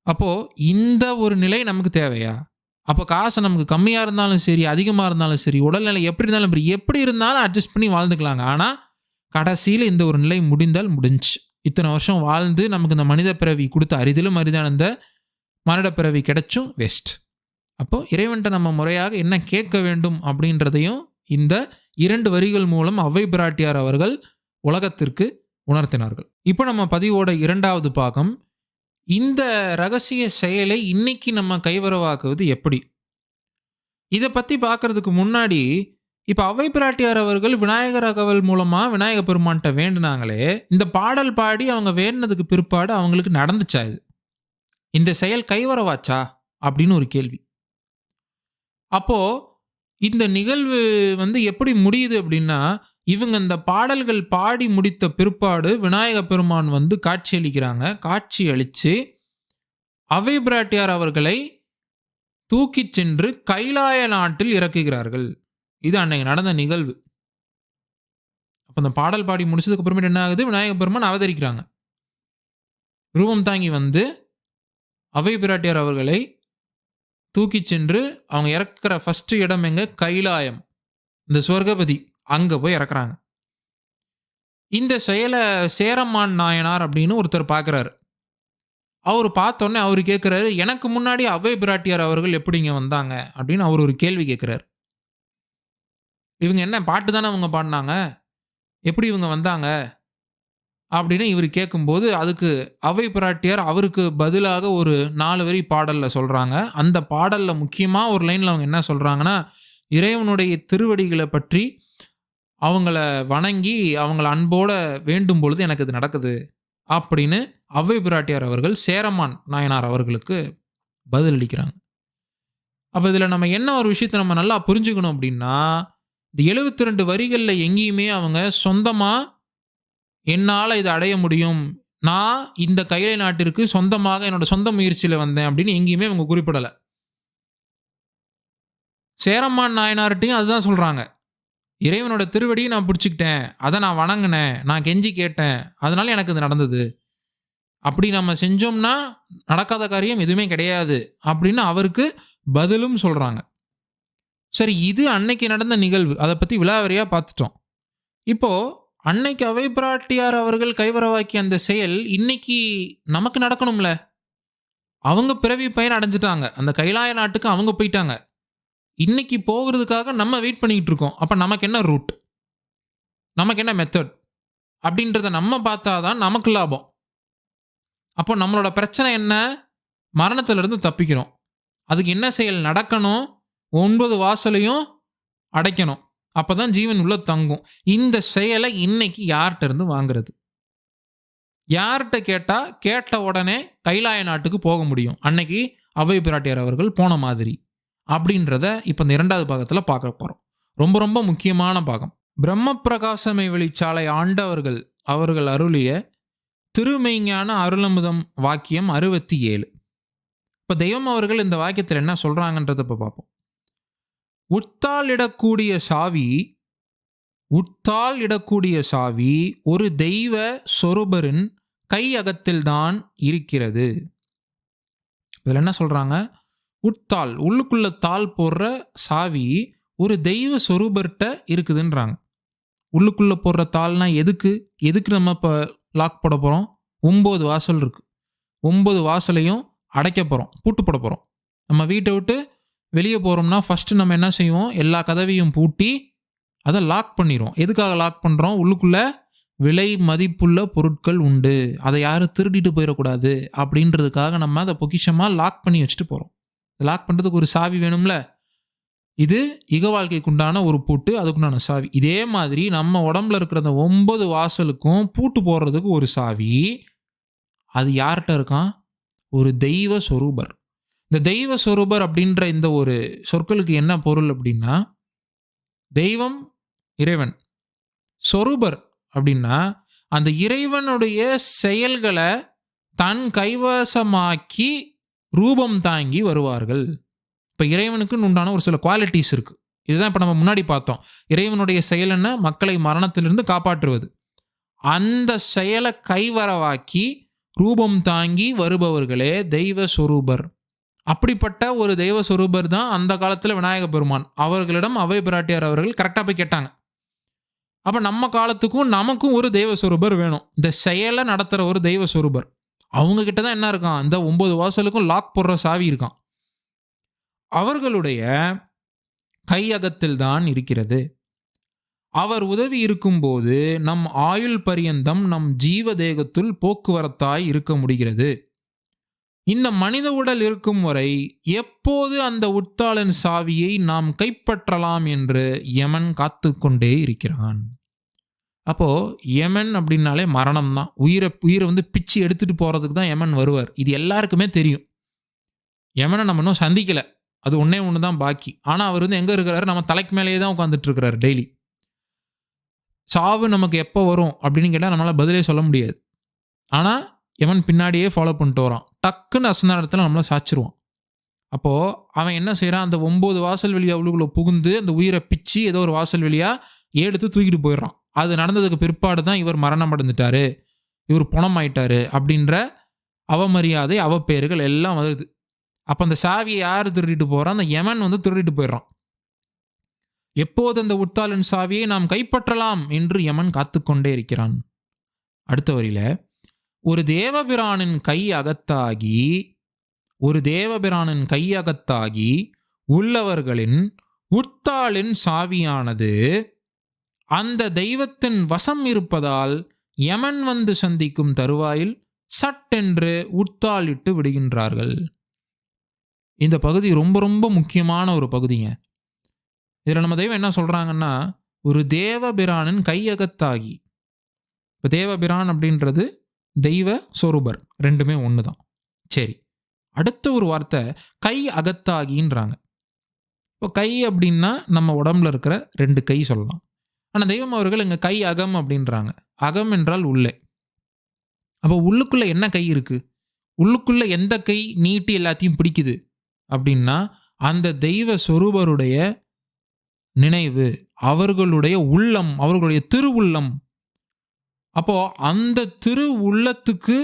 அப்போது இந்த ஒரு நிலை நமக்கு தேவையா? அப்போ காசு நமக்கு கம்மியாக இருந்தாலும் சரி, அதிகமாக இருந்தாலும் சரி, உடல்நிலை எப்படி இருந்தாலும் எப்படி இருந்தாலும் அட்ஜஸ்ட் பண்ணி வாழ்ந்துக்கலாங்க. ஆனால் கடைசியில் இந்த ஒரு நிலை முடிந்தால் முடிஞ்சு. இத்தனை வருஷம் வாழ்ந்து நமக்கு இந்த மனித பிறவி கொடுத்த அரிதிலும் அரிதான இந்த மனித பிறவி கிடைச்சும் வேஸ்ட். அப்போது இறைவன்ட்ட நம்ம முறையாக என்ன கேட்க வேண்டும் அப்படின்றதையும் இந்த 2 வரிகள் மூலம் அவ்வை பிராட்டியார் அவர்கள் உலகத்திற்கு உணர்த்தினார்கள். இப்போ நம்ம பதிவோட 2வது பாகம், இந்த ரகசிய செயலை இன்னைக்கு நம்ம கைவரவாக்குவது எப்படி? இதை பற்றி பார்க்கறதுக்கு முன்னாடி இப்போ அவ்வை பிராட்டியார் அவர்கள் விநாயகர் அகவல் மூலமாக விநாயக பெருமான்கிட்ட வேண்டுனாங்களே, இந்த பாடல் பாடி அவங்க வேண்டினதுக்கு பிற்பாடு அவங்களுக்கு நடந்துச்சா? இந்த செயல் கைவரவாச்சா அப்படின்னு ஒரு கேள்வி. அப்போது இந்த நிகழ்வு வந்து எப்படி முடியுது அப்படின்னா, இவங்க இந்த பாடல்கள் பாடி முடித்த பிற்பாடு விநாயக பெருமான் வந்து காட்சி அளிக்கிறாங்க. காட்சி அளித்து அவை பிராட்டியார் அவர்களை தூக்கிச் சென்று கைலாய நாட்டில் இறக்குகிறார்கள். இது அன்னைக்கு நடந்த நிகழ்வு. அப்போ இந்த பாடல் பாடி முடிச்சதுக்கு அப்புறமேட்டு என்ன ஆகுது? விநாயக பெருமான் அவதரிக்கிறாங்க. ரூபம் தாங்கி வந்து அவை பிராட்டியார் அவர்களை தூக்கிச் சென்று அவங்க இறக்குற ஃபர்ஸ்ட் இடம் எங்க? கைலாயம், இந்த சொர்க்கபதி, அங்கே போய் இறக்குறாங்க. இந்த செயலை சேரமான் நாயனார் அப்படின்னு ஒருத்தர் பார்க்குறாரு. அவர் பார்த்தோன்னே அவர் கேட்குறாரு, எனக்கு முன்னாடி அவை பிராட்டியார் அவர்கள் எப்படிங்க வந்தாங்க அப்படின்னு அவர் ஒரு கேள்வி கேட்குறாரு. இவங்க என்ன பாட்டு தானே அவங்க பாடினாங்க, எப்படி இவங்க வந்தாங்க அப்படின்னு இவர் கேட்கும்போது, அதுக்கு அவை பிராட்டியார் அவருக்கு பதிலாக ஒரு 4 வரி பாடலில் சொல்கிறாங்க. அந்த பாடலில் முக்கியமாக ஒரு லைனில் அவங்க என்ன சொல்கிறாங்கன்னா, இறைவனுடைய திருவடிகளை பற்றி அவங்கள வணங்கி அவங்கள அன்போட வேண்டும் பொழுது எனக்கு இது நடக்குது அப்படின்னு அவை பிராட்டியார் அவர்கள் சேரமான் நாயனார் அவர்களுக்கு பதிலளிக்கிறாங்க. அப்போ இதில் நம்ம என்ன ஒரு விஷயத்தை நம்ம நல்லா புரிஞ்சுக்கணும் அப்படின்னா, இந்த 72 வரிகளில் எங்கேயுமே அவங்க சொந்தமாக என்னால் இதை அடைய முடியும், நான் இந்த கைலை நாட்டிற்கு சொந்தமாக என்னோட சொந்த முயற்சியில் வந்தேன் அப்படின்னு எங்கேயுமே அவங்க குறிப்பிடலை. சேரமான் நாயனார்ட்டையும் அதுதான் சொல்கிறாங்க, இறைவனோட திருவடியை நான் பிடிச்சிக்கிட்டேன், அதை நான் வணங்கினேன், நான் கெஞ்சி கேட்டேன், அதனால எனக்கு இது நடந்தது, அப்படி நம்ம செஞ்சோம்னா நடக்காத காரியம் எதுவுமே கிடையாது அப்படின்னு அவருக்கு பதிலும் சொல்கிறாங்க. சரி, இது அன்னைக்கு நடந்த நிகழ்வு, அதை பற்றி விலாவரியாக பார்த்துட்டோம். இப்போது அன்னைக்கு அவை பிராட்டியார் அவர்கள் கைவரவாக்கிய அந்த செயல் இன்னைக்கு நமக்கு நடக்கணும்ல. அவங்க பிறவி பயன் அடைஞ்சிட்டாங்க, அந்த கைலாய நாட்டுக்கு அவங்க போயிட்டாங்க. இன்னைக்கு போகிறதுக்காக நம்ம வெயிட் பண்ணிக்கிட்டு இருக்கோம். அப்போ நமக்கு என்ன ரூட், நமக்கு என்ன மெத்தட் அப்படின்றத நம்ம பார்த்தா தான் நமக்கு லாபம். அப்போ நம்மளோட பிரச்சனை என்ன? மரணத்திலிருந்து தப்பிக்கிறோம். அதுக்கு என்ன செயல் நடக்கணும்? 9 வாசலையும் அடைக்கணும், அப்போ தான் ஜீவன் உள்ள தங்கும். இந்த செயலை இன்னைக்கு யார்கிட்ட இருந்து வாங்குறது? யார்கிட்ட கேட்டால் கேட்ட உடனே கைலாய நாட்டுக்கு போக முடியும், அன்னைக்கு அவை பிராட்டியார் அவர்கள் போன மாதிரி அப்படின்றத இப்போ இந்த 2வது பாகத்தில் பார்க்க போகிறோம். ரொம்ப ரொம்ப முக்கியமான பாகம். பிரம்ம பிரகாசமை வெளிச்சாலை ஆண்டவர்கள் அவர்கள் அருளிய திருமெய்ஞான அருளமுதம் வாக்கியம் 67. இப்போ தெய்வம் அவர்கள் இந்த வாக்கியத்தில் என்ன சொல்கிறாங்கன்றதை இப்போ பார்ப்போம். உட்தால் இடக்கூடிய சாவி ஒரு தெய்வ சொரூபரின் கையகத்தில்தான் இருக்கிறது. இதில் என்ன சொல்கிறாங்க? உட்தால், உள்ளுக்குள்ள தாள் போடுற சாவி ஒரு தெய்வ சொரூபர்கிட்ட இருக்குதுன்றாங்க. உள்ளுக்குள்ளே போடுற தாள்னா எதுக்கு நம்ம இப்போ லாக் போட போகிறோம்? 9 வாசல் இருக்குது, 9 வாசலையும் அடைக்க போகிறோம், பூட்டு போட போகிறோம். நம்ம வீட்டை விட்டு வெளியே போகிறோம்னா ஃபஸ்ட்டு நம்ம என்ன செய்வோம்? எல்லா கதவையும் பூட்டி அதை லாக் பண்ணிடுவோம். எதுக்காக லாக் பண்ணுறோம்? உள்ளுக்குள்ளே விலை மதிப்புள்ள பொருட்கள் உண்டு, அதை யாரும் திருடிட்டு போயிடக்கூடாது அப்படின்றதுக்காக நம்ம அதை பொக்கிஷமாக லாக் பண்ணி வச்சுட்டு போகிறோம். லாக் பண்ணுறதுக்கு ஒரு சாவி வேணும்ல. இது இக வாழ்க்கைக்கு உண்டான ஒரு பூட்டு, அதுக்குண்டான சாவி. இதே மாதிரி நம்ம உடம்புல இருக்கிற அந்த 9 வாசலுக்கும் பூட்டு போடுறதுக்கு ஒரு சாவி. அது யார்கிட்ட இருக்கான்? ஒரு தெய்வ சொரூபர். இந்த தெய்வ சொரூபர் அப்படின்ற இந்த ஒரு சொற்களுக்கு என்ன பொருள் அப்படின்னா, தெய்வம் இறைவன், சொரூபர் அப்படின்னா அந்த இறைவனுடைய செயல்களை தன் கைவசமாக்கி ரூபம் தாங்கி வருவார்கள். இப்போ இறைவனுக்குன்னு உண்டான ஒரு சில குவாலிட்டிஸ் இருக்குது. இதுதான் இப்போ நம்ம முன்னாடி பார்த்தோம். இறைவனுடைய செயல் என்ன? மக்களை மரணத்திலிருந்து காப்பாற்றுவது. அந்த செயலை கைவரவாக்கி ரூபம் தாங்கி வருபவர்களே தெய்வ சொரூபர். அப்படிப்பட்ட ஒரு தெய்வ சொரூபர் தான் அந்த காலத்தில் விநாயக பெருமான். அவர்களிடம் அவை பிராட்டியார் அவர்கள் கரெக்டாக போய் கேட்டாங்க. அப்போ நம்ம காலத்துக்கும் நமக்கும் ஒரு தெய்வ சொரூபர் வேணும், இந்த செயலை நடத்துகிற ஒரு தெய்வ சொரூபர். அவங்க கிட்ட தான் என்ன இருக்கான்? இந்த 9 வாசலுக்கும் லாக் போடுற சாவி இருக்கான். அவர்களுடைய கையகத்தில் தான் இருக்கிறது. அவர் உதவி இருக்கும்போது நம் ஆயுள் பரியந்தம் நம் ஜீவ தேகத்துள் போக்குவரத்தாய் இருக்க முடிகிறது. இந்த மனித உடல் இருக்கும் வரை எப்போது அந்த உட்தாளின் சாவியை நாம் கைப்பற்றலாம் என்று யமன் காத்து கொண்டே இருக்கிறான். அப்போது யமன் அப்படின்னாலே மரணம் தான். உயிரை வந்து பிச்சு எடுத்துகிட்டு போகிறதுக்கு தான் யமன் வருவார். இது எல்லாருக்குமே தெரியும். யமனை நம்ம இன்னும் சந்திக்கலை, அது ஒன்றே ஒன்று தான் பாக்கி. ஆனால் அவர் வந்து எங்கே இருக்கிறாரு? நம்ம தலைக்கு மேலேயே தான் உட்காந்துட்டு இருக்கிறாரு டெய்லி. சாவு நமக்கு எப்போ வரும் அப்படின்னு கேட்டால் நம்மளால் பதிலே சொல்ல முடியாது. ஆனால் யமன் பின்னாடியே ஃபாலோ பண்ணிட்டு வரான். டக்குன்னு அசந்த இடத்துல நம்மளை சாச்சிருவான். அப்போது அவன் என்ன செய்கிறான், அந்த 9 வாசல் வழியாக உள்ளுக்குள்ளே புகுந்து அந்த உயிரை பிச்சு ஏதோ ஒரு வாசல் வழியாக எடுத்து தூக்கிட்டு போயிடுறான். அது நடந்ததுக்கு பிற்பாடு தான் இவர் மரணம் அடைந்துட்டாரு, இவர் பணமாயிட்டாரு அப்படின்ற அவமரியாதை அவப்பேறுகள் எல்லாம் வருது. அப்போ அந்த சாவியை யார் திருடிட்டு போகிறான், அந்த யமன் திருடிட்டு போயிடுறான். எப்போது அந்த உத்தாளின் சாவியை நாம் கைப்பற்றலாம் என்று யமன் காத்துக்கொண்டே இருக்கிறான். அடுத்த வரியில, ஒரு தேவபிரானின் கை அகத்தாகி உள்ளவர்களின் உத்தாளின் சாவியானது அந்த தெய்வத்தின் வசம் இருப்பதால் யமன் சந்திக்கும் தருவாயில் சட்டென்று உத்தாளிட்டு விடுகின்றார்கள். இந்த பகுதி ரொம்ப ரொம்ப முக்கியமான ஒரு பகுதிங்க. இதில் நம்ம தெய்வம் என்ன சொல்கிறாங்கன்னா, ஒரு தேவபிரானின் கையகத்தாகி. இப்போ தேவபிரான் அப்படின்றது தெய்வ சொரூபர், ரெண்டுமே ஒன்று தான். சரி, அடுத்த ஒரு வார்த்தை கை அகத்தாகின்றாங்க. இப்போ கை அப்படின்னா நம்ம உடம்புல இருக்கிற 2 கை சொல்லலாம். ஆனால் தெய்வம் அவர்கள் இங்கே கை அகம் அப்படின்றாங்க. அகம் என்றால் உள்ளே. அப்போ உள்ளுக்குள்ளே என்ன கை இருக்குது, உள்ளுக்குள்ளே எந்த கை நீட்டி எல்லாத்தையும் பிடிக்குது அப்படின்னா, அந்த தெய்வ சொரூபருடைய நினைவு, அவர்களுடைய உள்ளம், அவர்களுடைய திரு உள்ளம். அப்போ அந்த திரு உள்ளத்துக்கு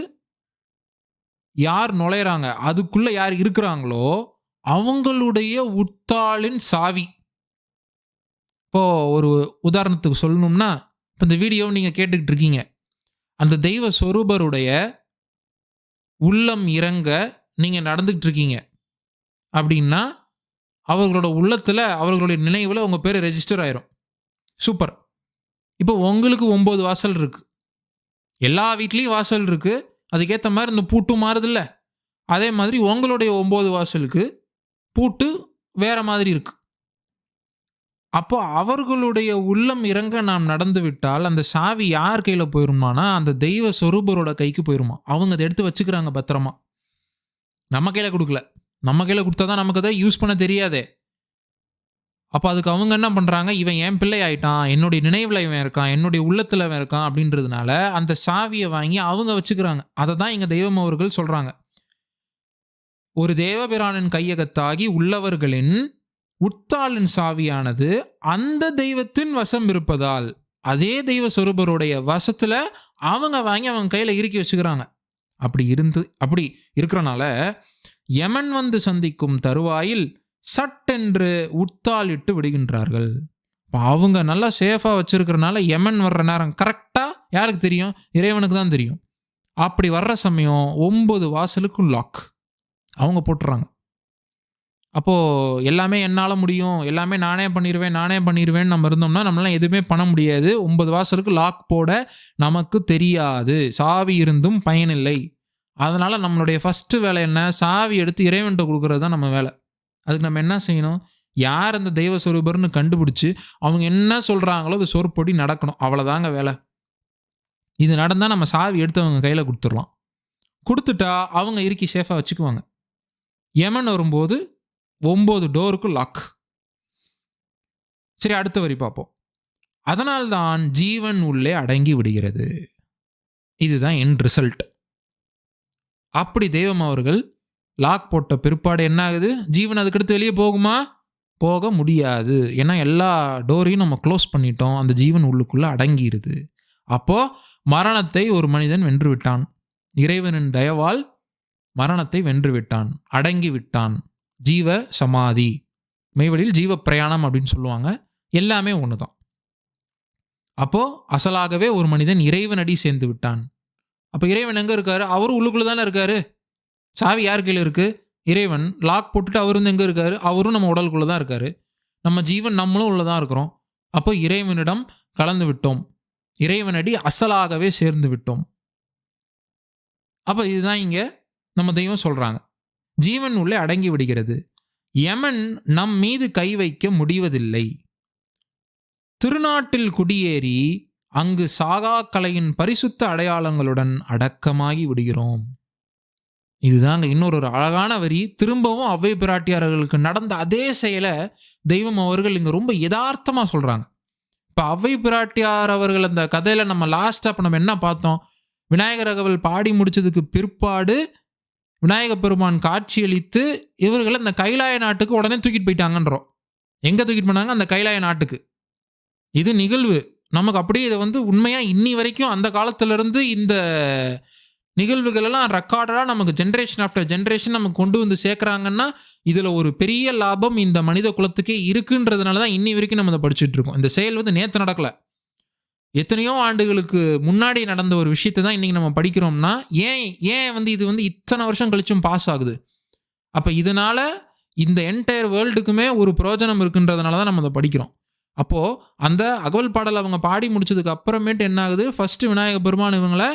யார் நுழையிறாங்க, அதுக்குள்ள யார் இருக்கிறாங்களோ அவங்களுடைய உத்தாளின் சாவி. இப்போ ஒரு உதாரணத்துக்கு சொல்லணும்னா, இப்போ இந்த வீடியோவை நீங்கள் கேட்டுக்கிட்டு இருக்கீங்க, அந்த தெய்வ சொரூபருடைய உள்ளம் இறங்க நீங்கள் நடந்துக்கிட்டு இருக்கீங்க அப்படின்னா, அவர்களோட உள்ளத்தில், அவர்களுடைய நினைவில் உங்கள் பேர் ரெஜிஸ்டர் ஆயிரும். சூப்பர். இப்போ உங்களுக்கு 9 வாசல் இருக்குது, எல்லா வீட்லேயும் வாசல் இருக்குது, அதுக்கேற்ற மாதிரி இந்த பூட்டும் மாறுதில்ல, அதே மாதிரி உங்களுடைய 9 வாசலுக்கு பூட்டு வேற மாதிரி இருக்குது. அப்போ அவர்களுடைய உள்ளம் இறங்க நாம் நடந்து விட்டால் அந்த சாவி யார் கையில் போயிருமானா, அந்த தெய்வ சொரூபரோட கைக்கு போயிருமா. அவங்க அதை எடுத்து வச்சுக்கிறாங்க பத்திரமா, நம்ம கையில் கொடுக்கல. நம்ம கையில் கொடுத்தா தான் நமக்கு அதை யூஸ் பண்ண தெரியாதே. அப்போ அதுக்கு அவங்க என்ன பண்ணுறாங்க, இவன் என் பிள்ளை ஆயிட்டான், என்னுடைய நினைவில் இவன் இருக்கான், என்னுடைய உள்ளத்தில் இவன் இருக்கான் அப்படின்றதுனால அந்த சாவியை வாங்கி அவங்க வச்சுக்கிறாங்க. அதை தான் இங்கே தெய்வம் அவர்கள் சொல்கிறாங்க. ஒரு தேவபிரானின் கையகத்தாகி உள்ளவர்களின் உத்தாளின் சாவியானது அந்த தெய்வத்தின் வசம் இருப்பதால், அதே தெய்வ சொரூபருடைய வசத்தில் அவங்க வாங்கி அவங்க கையில் இறுக்கி வச்சுக்கிறாங்க. அப்படி இருக்கிறனால யமன் சந்திக்கும் தருவாயில் சட்டென்று உத்தாளிட்டு விடுகின்றார்கள். அவங்க நல்லா சேஃபாக வச்சிருக்கிறனால யமன் வர்ற நேரம் கரெக்டாக யாருக்கு தெரியும், இறைவனுக்கு தான் தெரியும். அப்படி வர்ற சமயம் 9 வாசலுக்கும் லாக் அவங்க போட்டுறாங்க. அப்போது எல்லாமே என்னால் முடியும், எல்லாமே நானே பண்ணிடுவேன் நம்ம இருந்தோம்னா நம்மளால் எதுவுமே பண்ண முடியாது. 9 வாசலுக்கு லாக் போட நமக்கு தெரியாது, சாவி இருந்தும் பயனில்லை. அதனால் நம்மளுடைய ஃபஸ்ட்டு வேலை என்ன, சாவி எடுத்து இறைவன்கிட்ட கொடுக்குறது தான் நம்ம வேலை. அதுக்கு நம்ம என்ன செய்யணும், யார் அந்த தெய்வ சொரூபர்னு கண்டுபிடிச்சி அவங்க என்ன சொல்கிறாங்களோ அது சொற்பொடி நடக்கணும், அவ்வளோதாங்க வேலை. இது நடந்தால் நம்ம சாவி எடுத்து அவங்க கையில் கொடுத்துடலாம். கொடுத்துட்டா அவங்க இறுக்கி சேஃபாக வச்சுக்குவாங்க. யமன் வரும்போது 9 டோருக்கு லாக். சரி, அடுத்த வரி பார்ப்போம். அதனால்தான் ஜீவன் உள்ளே அடங்கி விடுகிறது. இதுதான் என் ரிசல்ட். அப்படி தெய்வம் அவர்கள் லாக் போட்ட பிற்பாடு என்ன ஆகுது, ஜீவன் அதுக்கடுத்து வெளியே போகுமா, போக முடியாது. ஏன்னா எல்லா டோரையும் நம்ம க்ளோஸ் பண்ணிட்டோம், அந்த ஜீவன் உள்ளுக்குள்ளே அடங்கிடுது. அப்போது மரணத்தை ஒரு மனிதன் வென்று விட்டான். இறைவனின் தயவால் மரணத்தை வென்று விட்டான், அடங்கி விட்டான். ஜீவ சமாதி, மெய்வழியில் ஜீவ பிரயாணம் அப்படின்னு சொல்லுவாங்க. எல்லாமே ஒன்று தான். அப்போது அசலாகவே ஒரு மனிதன் இறைவனடி சேர்ந்து விட்டான். அப்போ இறைவன் எங்கே இருக்காரு, அவரும் உள்ளுக்குள்ளே தானே இருக்காரு. சாவி யார் கையில் இருக்குது, இறைவன். லாக் போட்டுட்டு அவர் எங்கே இருக்காரு, அவரும் நம்ம உடலுக்குள்ளே தான் இருக்காரு. நம்ம ஜீவன் நம்மளும் உள்ளே தான் இருக்கிறோம். அப்போ இறைவனிடம் கலந்து விட்டோம், இறைவனடி அசலாகவே சேர்ந்து விட்டோம். அப்போ இதுதான் இங்கே நம்ம தெய்வம் சொல்கிறாங்க, ஜீவன் உள்ளே அடங்கி விடுகிறது. யமன் நம் மீது கை வைக்க முடிவதில்லை. திருநாட்டில் குடியேறி அங்கு சாகா கலையின் பரிசுத்த அடையாளங்களுடன் அடக்கமாகி விடுகிறோம். இதுதாங்க இன்னொரு அழகான வரி. திரும்பவும் அவ்வை பிராட்டியார்களுக்கு நடந்த அதே செயலை தெய்வம் அவர்கள் இங்கே ரொம்ப யதார்த்தமாக சொல்கிறாங்க. இப்போ அவ்வை பிராட்டியார் அவர்கள் அந்த கதையில் நம்ம லாஸ்ட்டாக இப்போ நம்ம என்ன பார்த்தோம், விநாயகர் அகவல் பாடி முடிச்சதுக்கு பிற்பாடு விநாயக பெருமான் காட்சியளித்து இவர்களை இந்த கைலாய நாட்டுக்கு உடனே தூக்கிட்டு போயிட்டாங்கன்றோம். எங்கே தூக்கிட்டு போனாங்க? அந்த கைலாய நாட்டுக்கு. இது நிகழ்வு. நமக்கு அப்படியே இதை வந்து உண்மையாக இன்னி வரைக்கும் அந்த காலத்திலிருந்து இந்த நிகழ்வுகள் எல்லாம் ரெக்கார்டடாக நமக்கு ஜென்ரேஷன் ஆஃப்டர் ஜென்ரேஷன் நமக்கு கொண்டு வந்து சேர்க்குறாங்கன்னா இதில் ஒரு பெரிய லாபம் இந்த மனித குலத்துக்கே இருக்குன்றதுனால தான் இன்னி வரைக்கும் நம்ம அதை படிச்சுட்டு இருக்கோம். இந்த செயல் வந்து நேற்று நடக்கலை, எத்தனையோ ஆண்டுகளுக்கு முன்னாடி நடந்த ஒரு விஷயத்தை தான் இன்றைக்கி நம்ம படிக்கிறோம்னா ஏன் வந்து இது வந்து இத்தனை வருஷம் கழிச்சும் பாஸ் ஆகுது? அப்போ இதனால் இந்த என்டையர் வேர்ல்டுக்குமே ஒரு பிரயோஜனம் இருக்குன்றதுனால தான் நம்ம அதை படிக்கிறோம். அப்போது அந்த அகவல் பாடல் அவங்க பாடி முடிச்சதுக்கு அப்புறமேட்டு என்ன ஆகுது? ஃபஸ்ட்டு விநாயக பெருமான் இவங்களை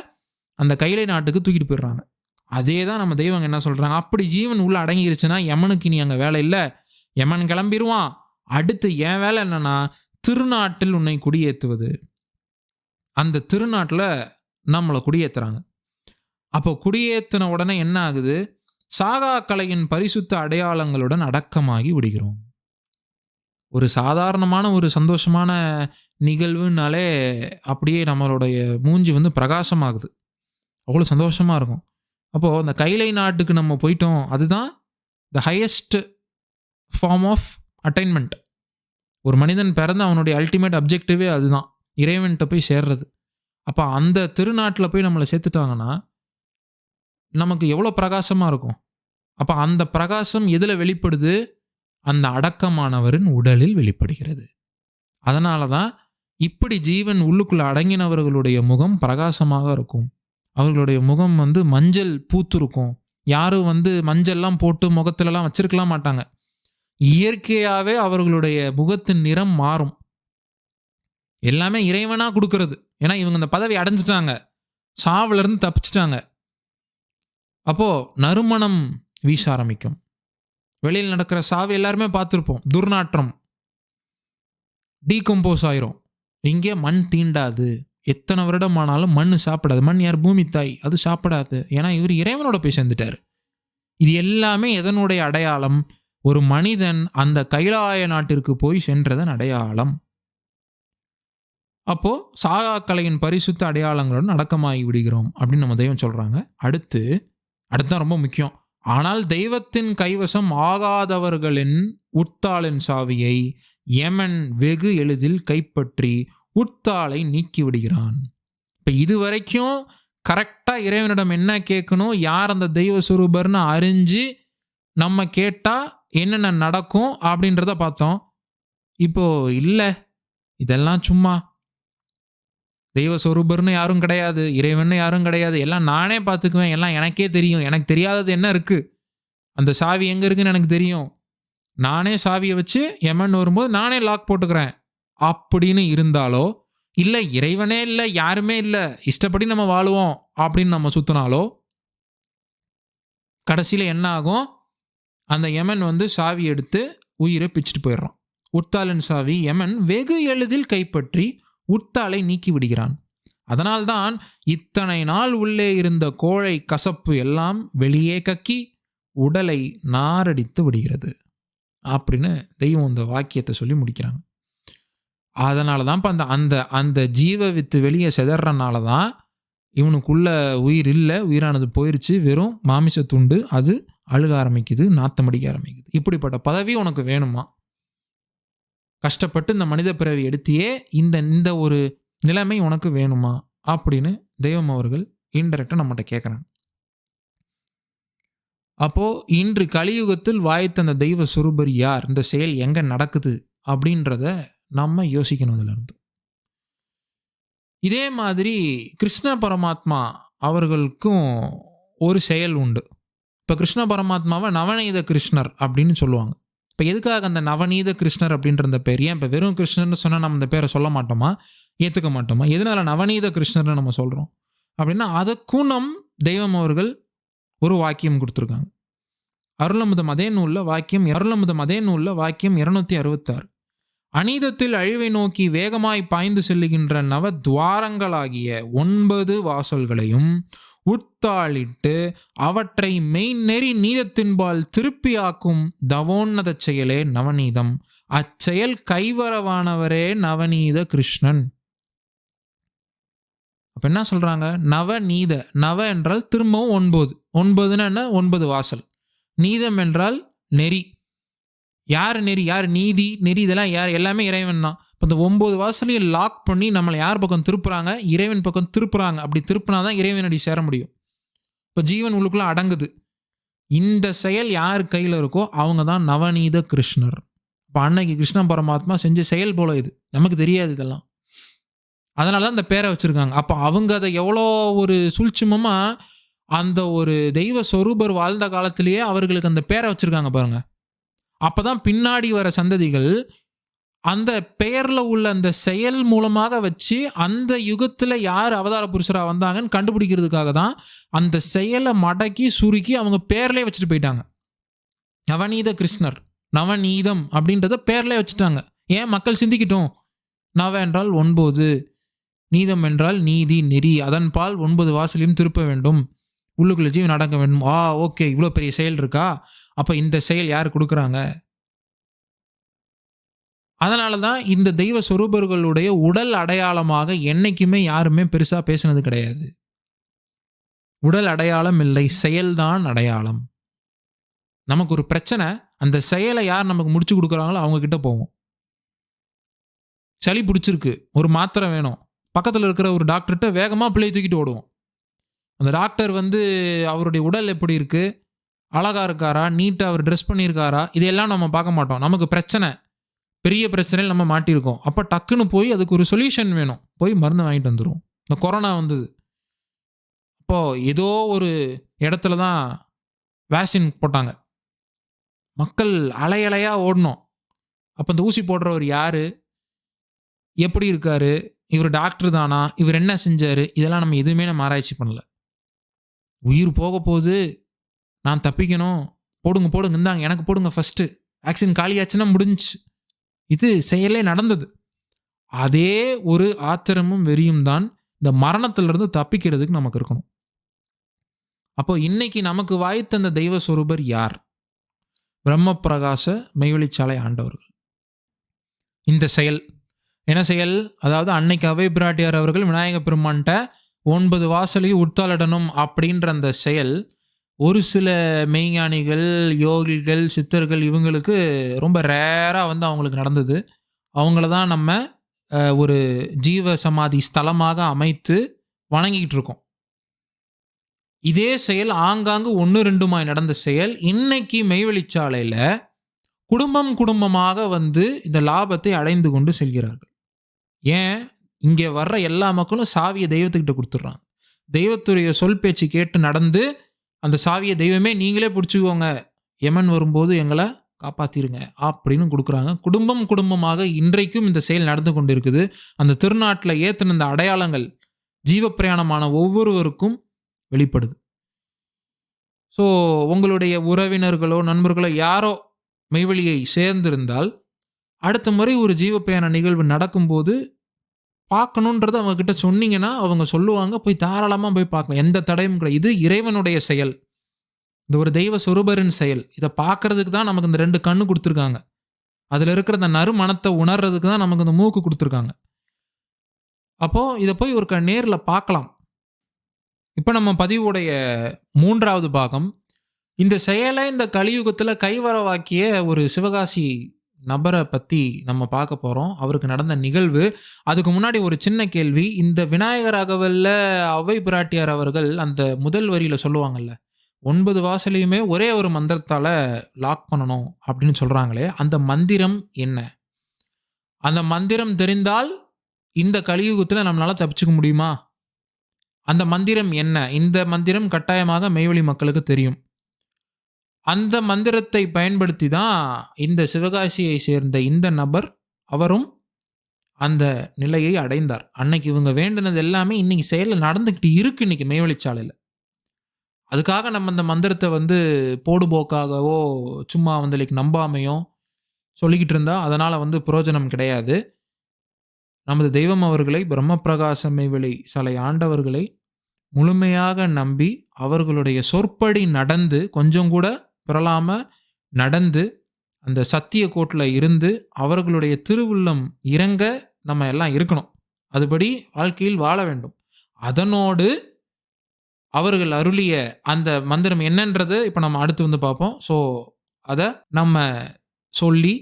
அந்த கைலை நாட்டுக்கு தூக்கிட்டு போயிடுறாங்க. அதே தான் நம்ம தெய்வங்க என்ன சொல்கிறாங்க, அப்படி ஜீவன் உள்ளே அடங்கிருச்சுன்னா யமனுக்கு இனி அங்கே வேலை இல்லை, யமன் கிளம்பிடுவான். அடுத்து என் வேலை என்னன்னா திருநாட்டில் உன்னை குடியேற்றுவது. அந்த திருநாட்டில் நம்மளை குடியேற்றுறாங்க. அப்போ குடியேற்றின உடனே என்ன ஆகுது? சாகா கலையின் பரிசுத்த அடையாளங்களுடன் அடக்கமாகி விடுகிறோம். ஒரு சாதாரணமான ஒரு சந்தோஷமான நிகழ்வுனாலே அப்படியே நம்மளுடைய மூஞ்சி வந்து பிரகாசமாகுது, அவ்வளோ சந்தோஷமாக இருக்கும். அப்போது அந்த கைலை நாட்டுக்கு நம்ம போயிட்டோம், அதுதான் the highest form of attainment. ஒரு மனிதன் பிறந்த அவனுடைய அல்டிமேட் அப்ஜெக்டிவே அதுதான், இறைவன்கிட்ட போய் சேர்றது. அப்போ அந்த திருநாட்டில் போய் நம்மளை சேர்த்துட்டாங்கன்னா நமக்கு எவ்வளோ பிரகாசமாக இருக்கும். அப்போ அந்த பிரகாசம் எதில் வெளிப்படுது? அந்த அடக்கமானவரின் உடலில் வெளிப்படுகிறது. அதனால தான் இப்படி ஜீவன் உள்ளுக்குள்ளே அடங்கினவர்களுடைய முகம் பிரகாசமாக இருக்கும். அவர்களுடைய முகம் வந்து மஞ்சள் பூத்துருக்கும். யாரும் வந்து மஞ்சள்லாம் போட்டு முகத்திலலாம் வச்சிருக்கலாம் மாட்டாங்க. இயற்கையாகவே அவர்களுடைய முகத்தின் நிறம் மாறும். எல்லாமே இறைவனாக கொடுக்கறது. ஏன்னா இவங்க இந்த பதவி அடைஞ்சிட்டாங்க, சாவிலிருந்து தப்பிச்சிட்டாங்க. அப்போது நறுமணம் வீச ஆரம்பிக்கும். வெளியில் நடக்கிற சாவு எல்லாருமே பார்த்துருப்போம், துர்நாற்றம், டீகம்போஸ் ஆயிரும். இங்கே மண் தீண்டாது, எத்தனை வருடம் ஆனாலும் மண் சாப்பிடாது. மண் யார்? பூமி தாய், அது சாப்பிடாது. ஏன்னா இவர் இறைவனோட போய் சேர்ந்துட்டார். இது எல்லாமே எதனுடைய அடையாளம்? ஒரு மனிதன் அந்த கைலாய நாட்டிற்கு போய் சென்றதன் அடையாளம். அப்போது சாகாக்கலையின் பரிசுத்த அடையாளங்களுடன் அடக்கமாகி விடுகிறோம் அப்படின்னு நம்ம தெய்வம் சொல்கிறாங்க. அடுத்துதான் ரொம்ப முக்கியம். ஆனால் தெய்வத்தின் கைவசம் ஆகாதவர்களின் உட்தாளின் சாவியை யமன் வெகு எளிதில் கைப்பற்றி உட்தாளை நீக்கி விடுகிறான். இப்போ இது வரைக்கும் கரெக்டாக இறைவனிடம் என்ன கேட்கணும், யார் அந்த தெய்வ சுரூபர்னு அறிஞ்சு நம்ம கேட்டால் என்னென்ன நடக்கும் அப்படின்றத பார்த்தோம். இப்போது இல்லை, இதெல்லாம் சும்மா, தெய்வ சொரூபர்னு யாரும் கிடையாது, இறைவன் யாரும் கிடையாது, எல்லாம் நானே பார்த்துக்குவேன், எல்லாம் எனக்கே தெரியும், எனக்கு தெரியாதது என்ன இருக்குது, அந்த சாவி எங்கே இருக்குன்னு எனக்கு தெரியும், நானே சாவியை வச்சு யமன் வரும்போது நானே லாக் போட்டுக்கிறேன் அப்படின்னு இருந்தாலோ, இல்லை இறைவனே இல்லை, யாருமே இல்லை, இஷ்டப்படி நம்ம வாழுவோம் அப்படின்னு நம்ம சுற்றினாலோ கடைசியில் என்ன ஆகும்? அந்த யமன் வந்து சாவி எடுத்து உயிரை பிச்சுட்டு போயிடுறான். உட்தாளின் சாவி யமன் வெகு எளிதில் கைப்பற்றி உட்தாளை நீக்கி விடுகிறான். அதனால்தான் இத்தனை நாள் உள்ளே இருந்த கோழை கசப்பு எல்லாம் வெளியே கக்கி உடலை நாரடித்து விடுகிறது அப்படின்னு தெய்வம் இந்த வாக்கியத்தை சொல்லி முடிக்கிறாங்க. அதனால தான் இப்போ அந்த அந்த ஜீவ வித்து வெளியே செதறனால தான் இவனுக்குள்ள உயிர் இல்லை, உயிரானது போயிடுச்சு, வெறும் மாமிச துண்டு, அது அழுக ஆரம்பிக்குது, நாத்தமடிக்க ஆரம்பிக்குது. இப்படிப்பட்ட பதவி உனக்கு வேணுமா? கஷ்டப்பட்டு இந்த மனித பிறவி எடுத்தியே இந்த ஒரு நிலைமை உனக்கு வேணுமா அப்படின்னு தெய்வம் அவர்கள் இன்டெரக்டாக நம்மகிட்ட கேட்குறாங்க. அப்போது இன்று கலியுகத்தில் வாய்த்த அந்த தெய்வ சுரூபர் யார், இந்த செயல் எங்கே நடக்குது அப்படின்றத நம்ம யோசிக்கணும். இதிலிருந்து இதே மாதிரி கிருஷ்ண பரமாத்மா அவர்களுக்கும் ஒரு செயல் உண்டு. இப்போ கிருஷ்ண பரமாத்மாவை நவநீத கிருஷ்ணர் அப்படின்னு சொல்லுவாங்க. இப்போ எதுக்காக அந்த நவநீத கிருஷ்ணர் அப்படின்ற அந்த பேர்? ஏன் இப்போ வெறும் கிருஷ்ணர்னு சொன்னால் நம்ம இந்த பேரை சொல்ல மாட்டோமா, ஏற்றுக்க மாட்டோமா? எதனால நவநீத கிருஷ்ணர்னு நம்ம சொல்கிறோம் அப்படின்னா, அதுக்கும் நம் தெய்வம் அவர்கள் ஒரு வாக்கியம் கொடுத்துருக்காங்க. அருளமுதம் அதே நூலில் வாக்கியம் 266. அநீதத்தில் அழிவை நோக்கி வேகமாய் பாய்ந்து செல்லுகின்ற நவ துவாரங்களாகிய 9 வாசல்களையும் உட்தாளிட்டு அவற்றை மெய்நெறி நீதத்தின்பால் திருப்பியாக்கும் தவோன்னத செயலே நவநீதம். அச்செயல் கைவரவானவரே நவநீத கிருஷ்ணன். அப்போ என்ன சொல்கிறாங்க? நவநீத. நவ என்றால் திரும்பவும் 9. 9ன்னா என்ன? 9 வாசல். நீதம் என்றால் நெறி. யார் நெறி? யார் நீதி, நெறி, இதெல்லாம் யார்? எல்லாமே இறைவன் தான். இப்போ இந்த 9 வாசலையும் லாக் பண்ணி நம்மளை யார் பக்கம் திருப்புறாங்க? இறைவன் பக்கம் திருப்புறாங்க. அப்படி திருப்பினா தான் இறைவனடி சேர முடியும். இப்போ ஜீவன் உள்ளுக்குள்ளே அடங்குது. இந்த செயல் யார் கையில் இருக்கோ அவங்க தான் நவநீத கிருஷ்ணர். இப்போ அன்னைக்கு கிருஷ்ண பரமாத்மா செஞ்ச செயல் போல இது. நமக்கு தெரியாது இதெல்லாம். அதனால தான் இந்த பேரை வச்சுருக்காங்க. அப்போ அவங்க அதை எவ்வளோ ஒரு சூழ்ச்சிமமாக அந்த ஒரு தெய்வ சொரூபர் வாழ்ந்த காலத்திலேயே அவர்களுக்கு அந்த பேரை வச்சுருக்காங்க பாருங்கள். அப்போ தான் பின்னாடி வர சந்ததிகள் அந்த பெயரில் உள்ள அந்த செயல் மூலமாக வச்சு அந்த யுகத்தில் யார் அவதார புருஷராக வந்தாங்கன்னு கண்டுபிடிக்கிறதுக்காக தான் அந்த செயலை மடக்கி சுருக்கி அவங்க பேர்லேயே வச்சுட்டு போயிட்டாங்க. நவநீத கிருஷ்ணர், நவநீதம் அப்படின்றத பேர்லேயே வச்சுட்டாங்க. ஏன்? மக்கள் சிந்திக்கிட்டோம். நவ என்றால் 9, நீதம் என்றால் நீதி, நெறி, அதன் பால் 9 வாசலையும் திருப்ப வேண்டும், உள்ளுக்குள்ள ஜீவன் அடங்க வேண்டும். ஓகே, இவ்வளோ பெரிய செயல் இருக்கா? அப்போ இந்த செயல் யார் கொடுக்குறாங்க? அதனால தான் இந்த தெய்வ சொரூபர்களுடைய உடல் அடையாளமாக என்னைக்குமே யாருமே பெருசாக பேசினது கிடையாது. உடல் அடையாளம் இல்லை, செயல்தான் அடையாளம். நமக்கு ஒரு பிரச்சனை, அந்த செயலை யார் நமக்கு முடிச்சு கொடுக்குறாங்களோ அவங்க கிட்ட போவோம். சளி பிடிச்சிருக்கு, ஒரு மாத்திரை வேணும், பக்கத்தில் இருக்கிற ஒரு டாக்டர்கிட்ட வேகமாக பிள்ளையை தூக்கிட்டு ஓடுவோம். அந்த டாக்டர் அவருடைய உடல் எப்படி இருக்குது, அழகாக இருக்காரா, நீட்டாக அவர் ட்ரெஸ் பண்ணியிருக்காரா, இதையெல்லாம் நம்ம பார்க்க மாட்டோம். நமக்கு பிரச்சனை, பெரிய பிரச்சனையில் நம்ம மாட்டியிருக்கோம். அப்போ டக்குன்னு போய் அதுக்கு ஒரு சொல்யூஷன் வேணும், போய் மருந்து வாங்கிட்டு வந்துடுவோம். இந்த கொரோனா வந்தது, அப்போது ஏதோ ஒரு இடத்துல தான் வேக்சின் போட்டாங்க. மக்கள் அலையலையாக ஓடணும். அப்போ இந்த ஊசி போடுறவர் யார், எப்படி இருக்கார், இவர் டாக்டர் தானா, இவர் என்ன செஞ்சார், இதெல்லாம் நம்ம எதுவுமே ஆராய்ச்சி பண்ணல. உயிர் போக போகுது, நான் தப்பிக்கணும், போடுங்க இந்தாங்க எனக்கு போடுங்க ஃபஸ்ட்டு, வேக்சின் காலியாச்சுன்னா முடிஞ்சிச்சு. இது செயலே நடந்தது. அதே ஒரு ஆத்திரமும் வெறியும் தான் இந்த மரணத்திலிருந்து தப்பிக்கிறதுக்கு நமக்கு இருக்கணும். அப்போ இன்னைக்கு நமக்கு வாய்த்த அந்த தெய்வ சொரூபர் யார்? பிரம்ம பிரகாச மெய்வெளிச்சாலை ஆண்டவர்கள். இந்த செயல் என்ன செயல்? அதாவது அன்னைக்கு அவை பிராட்டியார் அவர்கள் விநாயக பெருமான்கிட்ட 9 வாசலையும் உட்தாளிடணும் அப்படின்ற அந்த செயல் ஒரு சில மெய்ஞானிகள், யோகிகள், சித்தர்கள் இவங்களுக்கு ரொம்ப ரேராக அவங்களுக்கு நடந்தது. அவங்கள தான் நம்ம ஒரு ஜீவ சமாதி ஸ்தலமாக அமைத்து வணங்கிக்கிட்டு இருக்கோம். இதே செயல் ஆங்காங்கு 1, 2 நடந்த செயல் இன்னைக்கு மெய்வெளிச்சாலையில் குடும்பமாக இந்த லாபத்தை அடைந்து கொண்டு செல்கிறார்கள். ஏன்? இங்கே வர்ற எல்லா மக்களும் சாவியை தெய்வத்துக்கிட்ட கொடுத்துட்றாங்க. தெய்வத்துடைய சொல் பேச்சு கேட்டு நடந்து அந்த சாவியை தெய்வமே நீங்களே பிடிச்சிக்கோங்க, யமன் வரும்போது எங்களை காப்பாற்றிருங்க அப்படின்னு கொடுக்குறாங்க. குடும்பமாக இன்றைக்கும் இந்த செயல் நடந்து கொண்டு இருக்குது. அந்த திருநாட்டில் ஏற்றின இந்த அடையாளங்கள் ஜீவப்பிரயாணமான ஒவ்வொருவருக்கும் வெளிப்படுது. ஸோ உங்களுடைய உறவினர்களோ நண்பர்களோ யாரோ மெய்வெளியை சேர்ந்திருந்தால் அடுத்த முறை ஒரு ஜீவப்பிரயாண நிகழ்வு நடக்கும்போது பார்க்கணுன்றதை அவங்கக்கிட்ட சொன்னீங்கன்னா அவங்க சொல்லுவாங்க, போய் தாராளமாக போய் பார்க்கலாம், எந்த தடையும் கிடையாது. இது இறைவனுடைய செயல், இந்த ஒரு தெய்வ சொரூபரின் செயல். இதை பார்க்கறதுக்கு தான் நமக்கு இந்த 2 கண்ணு கொடுத்துருக்காங்க. அதில் இருக்கிற இந்த நறுமணத்தை உணர்றதுக்கு தான் நமக்கு இந்த மூக்கு கொடுத்துருக்காங்க. அப்போது இதை போய் ஒரு நேரில் பார்க்கலாம். இப்போ நம்ம பதிவுடைய 3வது பாகம், இந்த செயலை இந்த கலியுகத்தில் கைவரவாக்கிய ஒரு சிவகாசி நபரை பற்றி நம்ம பார்க்க போகிறோம். அவருக்கு நடந்த நிகழ்வு. அதுக்கு முன்னாடி ஒரு சின்ன கேள்வி. இந்த விநாயகர் அகவலில் அவை பிராட்டியார் அவர்கள் அந்த முதல் வரியில் சொல்லுவாங்கல்ல, 9 வாசலையுமே ஒரே ஒரு மந்திரத்தால் லாக் பண்ணணும் அப்படின்னு சொல்கிறாங்களே, அந்த மந்திரம் என்ன? அந்த மந்திரம் தெரிந்தால் இந்த கலியுகத்தில் நம்மளால் தப்பிச்சுக்க முடியுமா? அந்த மந்திரம் என்ன? இந்த மந்திரம் கட்டாயமாக மெய்வெளி மக்களுக்கு தெரியும். அந்த மந்திரத்தை பயன்படுத்தி தான் இந்த சிவகாசியை சேர்ந்த இந்த நபர் அவரும் அந்த நிலையை அடைந்தார். அன்னைக்கு இவங்க வேண்டினது எல்லாமே இன்னைக்கு செயலில் நடந்துக்கிட்டு இருக்கு. இன்னைக்கு மெய்வெளிச்சாலையில் அதுக்காக நம்ம இந்த மந்திரத்தை போடுபோக்காகவோ சும்மா நம்பாமையோ சொல்லிக்கிட்டு இருந்தால் அதனால் பிரயோஜனம் கிடையாது. நமது தெய்வம் அவர்களை, பிரம்ம பிரகாச மெய்வெளி சாலை ஆண்டவர்களை முழுமையாக நம்பி அவர்களுடைய சொற்படி நடந்து, கொஞ்சம் கூட பிறலாமல் நடந்து, அந்த சத்திய கோட்டில் இருந்து அவர்களுடைய திருவுள்ளம் இறங்க நம்ம எல்லாம் இருக்கணும். அதுபடி வாழ்க்கையில் வாழ வேண்டும். அதனோடு அவர்கள் அருளிய அந்த மந்திரம் என்னன்றது இப்போ நம்ம அடுத்து வந்து பார்ப்போம். ஸோ அதை நம்ம சொல்லி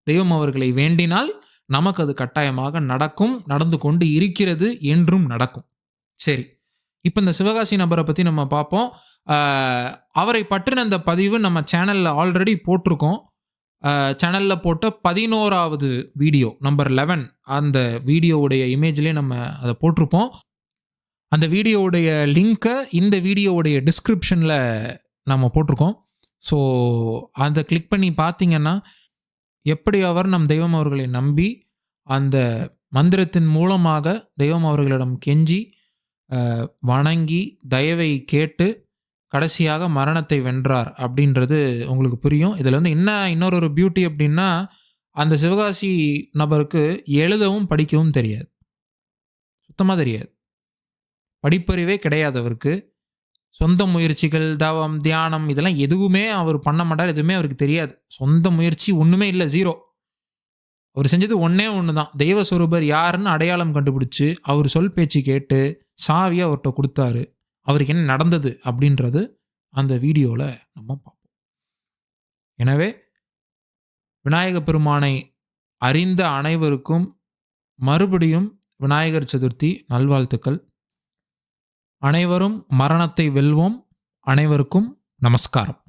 தெய்வம் அவர்களை வேண்டினால் நமக்கு அது கட்டாயமாக நடக்கும், நடந்து கொண்டு இருக்கிறது, என்றும் நடக்கும். சரி, இப்போ இந்த சிவகாசி நபரை பற்றி நம்ம பார்ப்போம். அவரை பற்றின அந்த பதிவு நம்ம சேனலில் ஆல்ரெடி போட்டிருக்கோம். சேனலில் போட்ட 11வது வீடியோ நம்பர் 11 அந்த வீடியோவுடைய இமேஜ்லேயே நம்ம அதை போட்டிருப்போம். அந்த வீடியோவுடைய லிங்க்கை இந்த வீடியோவுடைய டிஸ்கிரிப்ஷனில் நம்ம போட்டிருக்கோம். ஸோ அதை கிளிக் பண்ணி பார்த்தீங்கன்னா எப்படி அவர் நம் தெய்வம் அவர்களை நம்பி அந்த மந்திரத்தின் மூலமாக தெய்வம் அவர்களிடம் கெஞ்சி வணங்கி தயவை கேட்டு கடைசியாக மரணத்தை வென்றார் அப்படின்றது உங்களுக்கு புரியும். இதில் வந்து இன்னொரு பியூட்டி அப்படின்னா, அந்த சிவகாசி நபருக்கு எழுதவும் படிக்கவும் தெரியாது, சுத்தமாக தெரியாது, படிப்பறிவே கிடையாது அவருக்கு. சொந்த முயற்சிகள், தவம், தியானம் இதெல்லாம் எதுவுமே அவர் பண்ண மாட்டார். எதுவுமே அவருக்கு தெரியாது. சொந்த முயற்சி ஒன்றுமே இல்லை, 0. அவர் செஞ்சது ஒன்றே ஒன்று தான். தெய்வ சொரூபர் யாருன்னு அடையாளம் கண்டுபிடிச்சி அவர் சொல் பேச்சு கேட்டு சாவியை அவர்கிட்ட கொடுத்தாரு. அவருக்கு என்ன நடந்தது அப்படின்றது அந்த வீடியோவில் நம்ம பார்ப்போம். எனவே விநாயக பெருமானை அறிந்த அனைவருக்கும் மறுபடியும் விநாயகர் சதுர்த்தி நல்வாழ்த்துக்கள். அனைவரும் மரணத்தை வெல்வோம். அனைவருக்கும் நமஸ்காரம்.